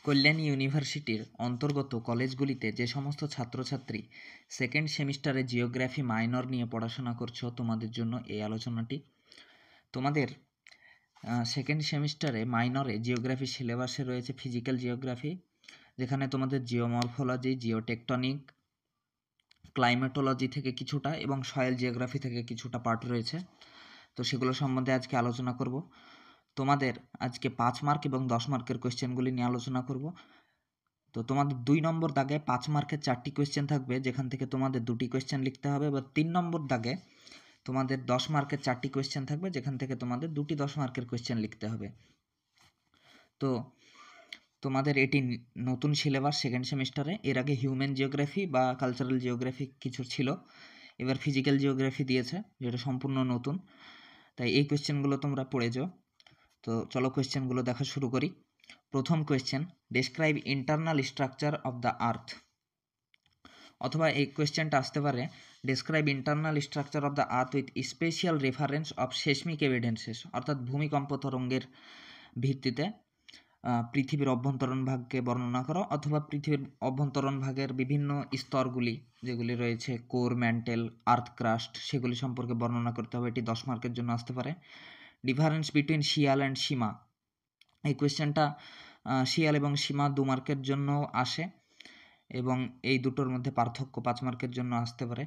কল্যাণী ইউনিভার্সিটির অন্তর্গত কলেজগুলিতে যে সমস্ত ছাত্রছাত্রী সেকেন্ড সেমিস্টারে জিওগ্রাফি মাইনর নিয়ে পড়াশোনা করছো, তোমাদের জন্য এই আলোচনাটি। তোমাদের সেকেন্ড সেমিস্টারে মাইনরে জিওগ্রাফি সিলেবাসে রয়েছে ফিজিক্যাল জিওগ্রাফি, যেখানে তোমাদের জিওমরফোলজি, জিওটেকটনিক, ক্লাইমেটোলজি থেকে কিছুটা এবং সয়েল জিওগ্রাফি থেকে কিছুটা পার্ট রয়েছে। তো সেগুলো সম্বন্ধে আজকে আলোচনা করব। তোমাদের আজকে 5 মার্ক এবং 10 মার্কের কোয়েশ্চেনগুলি নিয়ে আলোচনা করব। তো তোমাদের 2 নম্বর দাগে 5 মার্কের 4টি কোয়েশ্চেন থাকবে, যেখান থেকে তোমাদের 2টি কোয়েশ্চেন লিখতে হবে। বা 3 নম্বর দাগে তোমাদের 10 মার্কের 4টি কোয়েশ্চেন থাকবে, যেখান থেকে তোমাদের 2টি 10 মার্কের কোয়েশ্চেন লিখতে হবে। তো তোমাদের এটি নতুন সিলেবাস সেকেন্ড সেমিস্টারে। এর আগে হিউম্যান জিওগ্রাফি বা কালচারাল জিওগ্রাফি কিছু ছিল, এবার ফিজিক্যাল জিওগ্রাফি দিয়েছে, যেটা সম্পূর্ণ নতুন। তাই এই কোয়েশ্চেনগুলো তোমরা পড়ে যাও। তো চলো কোয়েশ্চেনগুলো দেখা শুরু করি। প্রথম question, describe internal structure of the earth. অথবা এই কোয়েশ্চেনটা আসতে পারে, describe internal structure of the earth with special reference of seismic evidences. অর্থাৎ ভূমিকম্প তরঙ্গের ভিত্তিতে পৃথিবীর অভ্যন্তরণ ভাগকে বর্ণনা করো, অথবা পৃথিবীর অভ্যন্তরণ ভাগের বিভিন্ন স্তরগুলি যেগুলি রয়েছে, কোর, ম্যান্টেল, আর্থ ক্রাস্ট, সেগুলি সম্পর্কে বর্ণনা করতে হবে। এটি 10 মার্কের জন্য আসতে পারে। ডিফারেন্স বিটুইন শিয়াল অ্যান্ড সীমা। এই কোয়েশ্চেনটা শিয়াল এবং সীমা 2 মার্কের জন্য আসে, এবং এই দুটোর মধ্যে পার্থক্য 5 মার্কের জন্য আসতে পারে।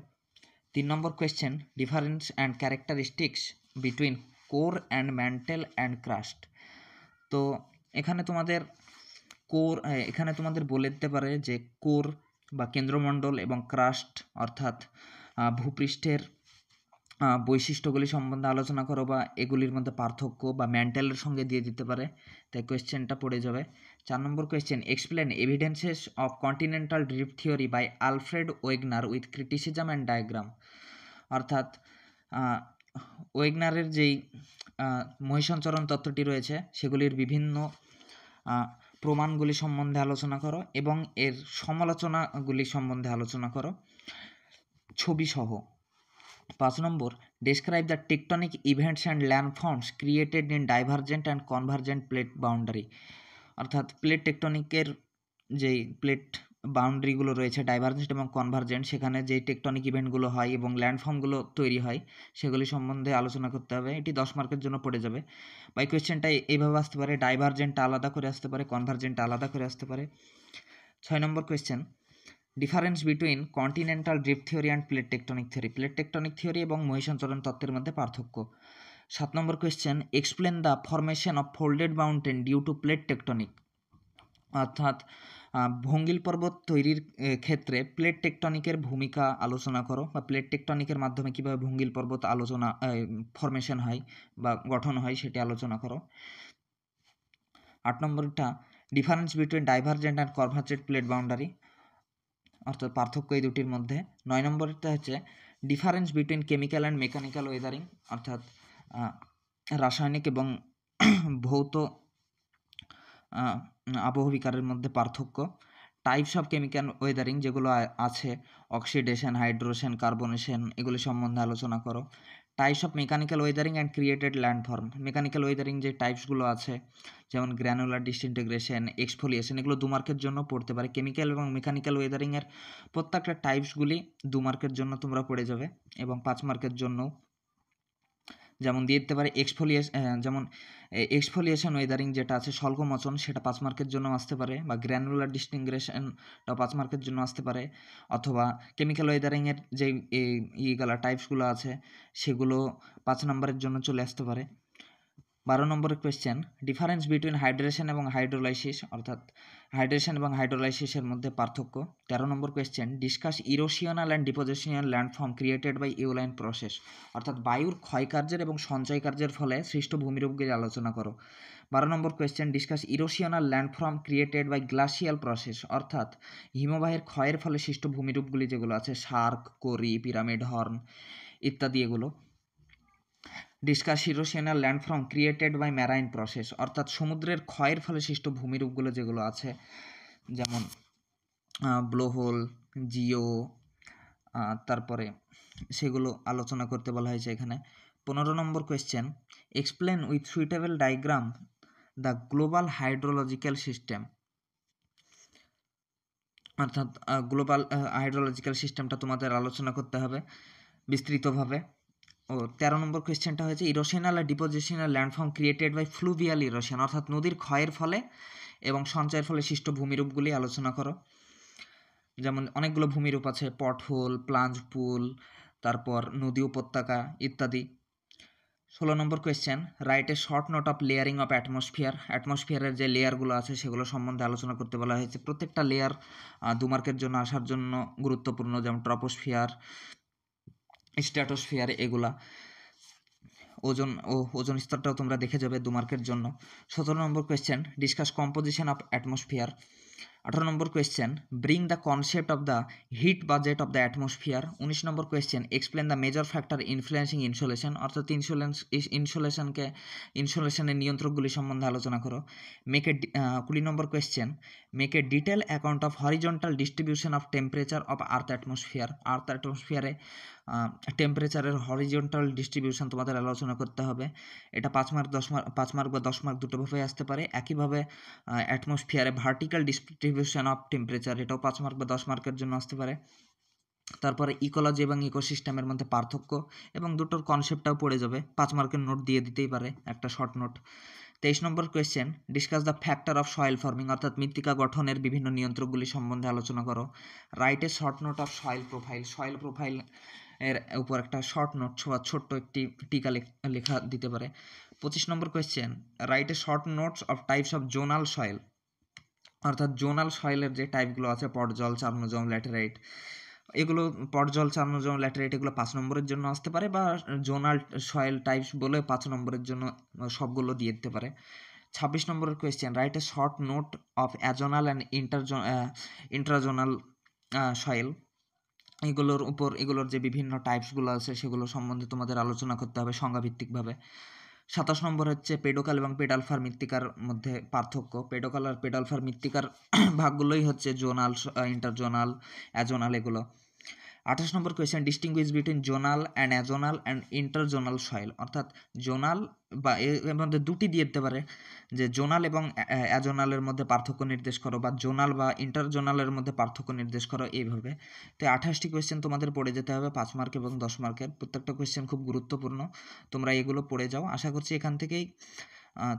3 নম্বর question, difference and characteristics between core and mantle and crust. তো এখানে তোমাদের বলে দিতে পারে যে কোর বা কেন্দ্রমণ্ডল এবং ক্রাস্ট অর্থাৎ ভূপৃষ্ঠের বৈশিষ্ট্যগুলি সম্বন্ধে আলোচনা করো, বা এগুলির মধ্যে পার্থক্য, বা ম্যান্টেলের সঙ্গে দিয়ে দিতে পারে। তাই কোয়েশ্চেনটা পড়ে যাবে। 4 number question, explain evidences of continental drift theory by Alfred Wegener with criticism and diagram. অর্থাৎ ওয়েগনারের যেই মহিষঞ্চরণ তত্ত্বটি রয়েছে, সেগুলির বিভিন্ন প্রমাণগুলি সম্বন্ধে আলোচনা করো এবং এর সমালোচনাগুলি সম্বন্ধে আলোচনা করো ছবিসহ। 5 number, describe the tectonic events and landforms created in divergent and convergent plate boundary. অর্থাৎ প্লেট টেকটনিকের যেই প্লেট বাউন্ডারিগুলো রয়েছে, ডাইভারজেন্ট এবং কনভারজেন্ট, সেখানে যেই টেকটনিক ইভেন্টগুলো হয় এবং ল্যান্ডফর্মগুলো তৈরি হয়, সেগুলি সম্বন্ধে আলোচনা করতে হবে। এটি 10 মার্কের জন্য পড়ে যাবে। বা এই কোয়েশ্চেনটা এইভাবে আসতে পারে, ডাইভারজেন্টটা আলাদা করে আসতে পারে, কনভারজেন্টটা আলাদা করে আসতে পারে। 6 number question, difference between continental drift theory and plate tectonic theory. Plate tectonic theory এবং মহিষঞ্চরণ তত্ত্বের মধ্যে পার্থক্য। 7 number question, explain the formation of folded mountain due to plate tectonic. অর্থাৎ ভঙ্গিল পর্বত তৈরির ক্ষেত্রে প্লেট টেকটনিকের ভূমিকা আলোচনা করো, বা প্লেট টেকটনিকের মাধ্যমে কীভাবে ভঙ্গিল পর্বত ফরমেশন হয় বা গঠন হয়, সেটি আলোচনা করো। 8 নম্বরটা, difference between divergent and convergent plate boundary, অর্থাৎ পার্থক্য এই দুটির মধ্যে। 9 নম্বরটা হচ্ছে difference between chemical and mechanical Wuthering, অর্থাৎ রাসায়নিক এবং ভৌত আবহবিকারের মধ্যে পার্থক্য। টাইপস অফ কেমিক্যাল ওয়েদারিং যেগুলো আছে, অক্সিডেশন, হাইড্রোশন, কার্বনেশন, এগুলি সম্বন্ধে আলোচনা করো। Types of mechanical Wuthering and created landform. Mechanical Wuthering যে টাইপসগুলো আছে, যেমন গ্র্যানুলার ডিসইন্টিগ্রেশন, এক্সফোলিয়েশন, এগুলো 2 মার্কের জন্য পড়তে পারে। কেমিক্যাল এবং মেকানিক্যাল ওয়েদারিংয়ের প্রত্যেকটা টাইপসগুলি 2 মার্কের জন্য তোমরা পড়ে যাবে, এবং 5 মার্কের জন্য যেমন দিয়ে দিতে পারে যেমন এক্সফোলিয়েশন ওয়েদারিং যেটা আছে, স্বল্পমোচন, সেটা 5 মার্কের জন্য আসতে পারে, বা গ্র্যানুলার ডিসটিংগ্রেশনটাও 5 মার্কের জন্য আসতে পারে, অথবা কেমিক্যাল ওয়েদারিংয়ের যে টাইপসগুলো আছে, সেগুলো 5 নম্বরের জন্য চলে আসতে পারে। 12 নম্বরের কোয়েশ্চেন, ডিফারেন্স বিটুইন হাইড্রেশন এবং হাইড্রোলাইসিস, অর্থাৎ হাইড্রেশন এবং হাইড্রোলাইসিসের মধ্যে পার্থক্য। 13 number question, discuss erosional and depositional landform created by aeolian process, অর্থাৎ বায়ুর ক্ষয়কার্যের এবং সঞ্চয় কার্যের ফলে সৃষ্ট ভূমিরূপগুলি আলোচনা করো। 12 number question, discuss erosional landform created by glacial process, অর্থাৎ হিমবাহের ক্ষয়ের ফলে সৃষ্ট ভূমিরূপগুলি যেগুলো আছে, শার্ক, কোরি, পিরামিড, হর্ন ইত্যাদি এগুলো। Discuss erosional landform created by marine process, অর্থাৎ সমুদ্রের ক্ষয়ের ফলে সৃষ্ট ভূমিরূপগুলো যেগুলো আছে, যেমন ব্লোহোল, জিও, তারপরে সেগুলো আলোচনা করতে বলা হয়েছে এখানে। 15 number question, explain with suitable diagram the global hydrological system. অর্থাৎ গ্লোবাল হাইড্রোলজিক্যাল সিস্টেমটা তোমাদের আলোচনা করতে হবে বিস্তৃতভাবে। ও 13 নম্বর কোয়েশ্চেনটা হয়েছে ইরোশনাল আর depositional landform created by fluvial erosion, অর্থাৎ নদীর ক্ষয়ের ফলে এবং সঞ্চয়ের ফলে সৃষ্ট ভূমিরূপগুলি আলোচনা করো। যেমন অনেকগুলো ভূমিরূপ আছে, পটহোল, প্লাঞ্জ পুল, তারপর নদী উপত্যকা ইত্যাদি। 16 number question write a short note of layering of atmosphere. অ্যাটমসফিয়ারের যে লেয়ারগুলো আছে সেগুলো সম্বন্ধে আলোচনা করতে বলা হয়েছে। প্রত্যেকটা লেয়ার 2 মার্কের জন্য আসার জন্য গুরুত্বপূর্ণ, যেমন ট্রপোস্ফিয়ার, স্ট্র্যাটোস্ফিয়ার এগুলা। ওজন স্তরটাও তোমরা দেখে যাবে 2 মার্কের জন্য। 17 number question discuss composition of atmosphere. 18 number question bring the concept of the heat budget of the atmosphere. 19 number question explain the major factor influencing insolation, অর্থাৎ ইনসোলেশনের নিয়ন্ত্রকগুলি সম্বন্ধে আলোচনা করো। 20 number question make a detail account of horizontal distribution of temperature of earth atmosphere. Earth অ্যাটমসফিয়ারে টেম্পারেচারের horizontal distribution তোমাদের আলোচনা করতে হবে। এটা 5 মার্ক 5 মার্ক বা 10 মার্ক দুটোভাবে আসতে পারে। একইভাবে অ্যাটমসফিয়ারে ভার্টিক্যাল ডিস্ট্রিবিউশন অফ টেম্পারেচার, এটাও 5 মার্ক বা 10 মার্কের জন্য আসতে পারে। তারপরে ইকোলজি এবং ইকোসিস্টেমের মধ্যে পার্থক্য এবং দুটোর কনসেপ্টটাও পড়ে যাবে, 5 মার্কের নোট দিয়ে দিতেই পারে, একটা short note. 23 number question discuss the factor of soil forming, অর্থাৎ মৃত্তিকা গঠনের বিভিন্ন নিয়ন্ত্রকগুলি সম্বন্ধে আলোচনা করো। Right a short note of soil profile. Soil profile এর উপর একটা শর্ট নোট বা ছোট্ট একটি টিকা লেখা দিতে পারে। 25 number question write a short notes of types of zonal soil, অর্থাৎ জোনাল সয়েলের যে টাইপগুলো আছে, পটজল, চার্নোজম, ল্যাটেরাইট, এগুলো পটজল, চার্নোজম, ল্যাটেরাইট এগুলো 5 নম্বরের জন্য আসতে পারে, বা জোনাল সয়েল টাইপস বলে 5 নম্বরের জন্য সবগুলো দিয়ে দিতে পারে। 26 নম্বরের question write a short note of azonal and intrazonal soil. এগুলোর যে বিভিন্ন টাইপসগুলো আছে সেগুলো সম্বন্ধে তোমাদের আলোচনা করতে হবে সংজ্ঞাভিত্তিকভাবে। 27 নম্বর হচ্ছে পেডোকাল এবং পেডালফার মৃত্তিকার মধ্যে পার্থক্য। পেডোকাল আর পেডালফার মৃত্তিকার ভাগগুলোই হচ্ছে জোনাল, ইন্টারজোনাল, অ্যাজোনাল এগুলো। 28 number question distinguish between zonal and azonal and interzonal soil, অর্থাৎ জোনাল বা এর মধ্যে দুটি দিয়ে দিতে পারে, যে জোনাল এবং অ্যাজোনালের মধ্যে পার্থক্য নির্দেশ করো, বা জোনাল বা ইন্টারজোনালের মধ্যে পার্থক্য নির্দেশ করো, এইভাবে। তো 28টি কোয়েশ্চেন তোমাদের পড়ে যেতে হবে, 5 মার্ক এবং 10 মার্কের। প্রত্যেকটা কোয়েশ্চেন খুব গুরুত্বপূর্ণ, তোমরা এগুলো পড়ে যাও। আশা করছি এখান থেকেই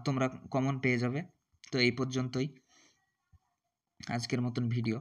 তোমরা কমন পেয়ে যাবে। তো এই পর্যন্তই আজকের মতন ভিডিও।